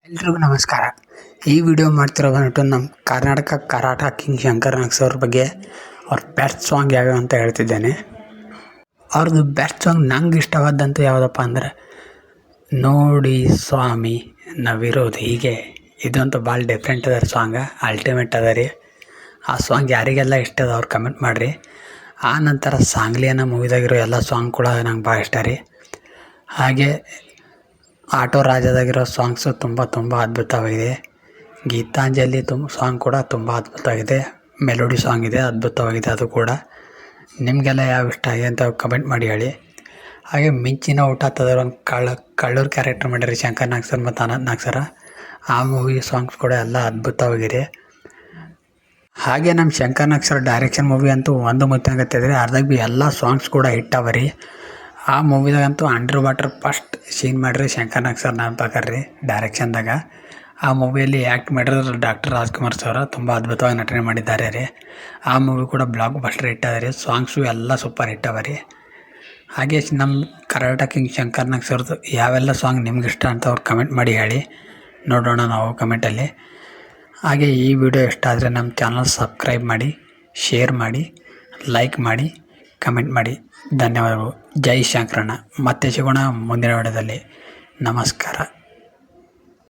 ಎಲ್ರಿಗೂ ನಮಸ್ಕಾರ. ಈ ವಿಡಿಯೋ ಮಾಡ್ತಿರೋ ಬಂದ್ಬಿಟ್ಟು ನಮ್ಮ ಕರ್ನಾಟಕ ಕರಾಟ ಕಿಂಗ್ ಶಂಕರ್ ನಾಗ್ ಸರ್ ಬಗ್ಗೆ ಅವ್ರ ಬೆಸ್ಟ್ ಸಾಂಗ್ ಯಾವ್ಯಾವ ಅಂತ ಹೇಳ್ತಿದ್ದೇನೆ. ಅವ್ರದ್ದು ಬೆಸ್ಟ್ ಸಾಂಗ್ ನಂಗೆ ಇಷ್ಟವಾದಂಥ ಯಾವುದಪ್ಪ ಅಂದರೆ ನೋಡಿ ಸ್ವಾಮಿ ನಾವಿರೋದು ಹೀಗೆ. ಇದಂತೂ ಭಾಳ ಡಿಫ್ರೆಂಟ್ ಅದ ಸಾಂಗ, ಅಲ್ಟಿಮೇಟ್ ಅದ ರೀ. ಆ ಸಾಂಗ್ ಯಾರಿಗೆಲ್ಲ ಇಷ್ಟ ಅದ ಅವ್ರು ಕಮೆಂಟ್ ಮಾಡಿರಿ. ಆ ನಂತರ ಸಾಂಗ್ಲಿ ಅನ್ನೋ ಮೂವಿದಾಗಿರೋ ಎಲ್ಲ ಸಾಂಗ್ ಕೂಡ ನಂಗೆ ಭಾಳ ಇಷ್ಟ ರೀ. ಹಾಗೆ ಆಟೋ ರಾಜದಾಗಿರೋ ಸಾಂಗ್ಸು ತುಂಬ ಅದ್ಭುತವಾಗಿದೆ. ಗೀತಾಂಜಲಿ ಸಾಂಗ್ ಕೂಡ ತುಂಬ ಅದ್ಭುತವಾಗಿದೆ. ಮೆಲೋಡಿ ಸಾಂಗ್ ಇದೆ, ಅದ್ಭುತವಾಗಿದೆ ಅದು ಕೂಡ. ನಿಮಗೆಲ್ಲ ಯಾವ ಇಷ್ಟ ಆಗಿದೆ ಅಂತ ಕಮೆಂಟ್ ಮಾಡಿ ಹೇಳಿ. ಹಾಗೆ ಮಿಂಚಿನ ಊಟ ಅಂತಂದ್ರೆ ಒಂದು ಕಳ್ಳೂರು ಕ್ಯಾರೆಕ್ಟರ್ ಮಾಡಿರಿ ಶಂಕರ್ ನಾಗ್ ಸರ್ ಮತ್ತು ಅನಂತ್ ನಾಗ್ ಸರ. ಆ ಮೂವಿ ಸಾಂಗ್ಸ್ ಕೂಡ ಎಲ್ಲ ಅದ್ಭುತವಾಗಿದೆ. ಹಾಗೆ ನಮ್ಮ ಶಂಕರ್ ನಾಗ್ ಸರ್ ಡೈರೆಕ್ಷನ್ ಮೂವಿ ಅಂತೂ ಒಂದು ಮುತ್ತಂಗತ್ತಿದ್ರೆ ಅರ್ಧಾಗ ಭೀ ಎಲ್ಲ ಸಾಂಗ್ಸ್ ಕೂಡ ಹಿಟ್ ಅವ ರೀ. ಆ ಮೂವಿದಾಗಂತೂ ಅಂಡರ್ ವಾಟರ್ ಫಸ್ಟ್ ಸೀನ್ ಮಾಡಿರಿ ಶಂಕರ್ ನಾಗ್ ಸರ್ ನನ್ನ ಪ್ರಕಾರ ರೀ ಡೈರೆಕ್ಷನ್ದಾಗ. ಆ ಮೂವಿಯಲ್ಲಿ ಆ್ಯಕ್ಟ್ ಮಾಡಿರೋದು ಡಾಕ್ಟರ್ ರಾಜ್ಕುಮಾರ್ ಸರ್ ತುಂಬ ಅದ್ಭುತವಾಗಿ ನಟನೆ ಮಾಡಿದ್ದಾರೆ ರೀ. ಆ ಮೂವಿ ಕೂಡ ಬ್ಲಾಕ್ ಬಸ್ಟರ್ ಹಿಟ್ ಅದ ರೀ. ಸಾಂಗ್ಸು ಎಲ್ಲ ಸೂಪರ್ ಹಿಟ್ ಅವ ರೀ. ಹಾಗೆ ನಮ್ಮ ಕರ್ನಾಟಕ ಕಿಂಗ್ ಶಂಕರ್ ನಾಗ್ ಸರ್ದು ಯಾವೆಲ್ಲ ಸಾಂಗ್ ನಿಮ್ಗೆ ಇಷ್ಟ ಅಂತ ಅವ್ರು ಕಮೆಂಟ್ ಮಾಡಿ ಹೇಳಿ, ನೋಡೋಣ ನಾವು ಕಮೆಂಟಲ್ಲಿ. ಹಾಗೆ ಈ ವಿಡಿಯೋ ಇಷ್ಟ ಆದರೆ ನಮ್ಮ ಚಾನಲ್ ಸಬ್ಸ್ಕ್ರೈಬ್ ಮಾಡಿ, ಶೇರ್ ಮಾಡಿ, ಲೈಕ್ ಮಾಡಿ, ಕಮೆಂಟ್ ಮಾಡಿ. ಧನ್ಯವಾದಗಳು. ಜೈ ಶಂಕರಣ್ಣ. ಮತ್ತೆ ಸಿಗೋಣ ಮುಂದಿನ ವಿಡಿಯೋದಲ್ಲಿ. ನಮಸ್ಕಾರ.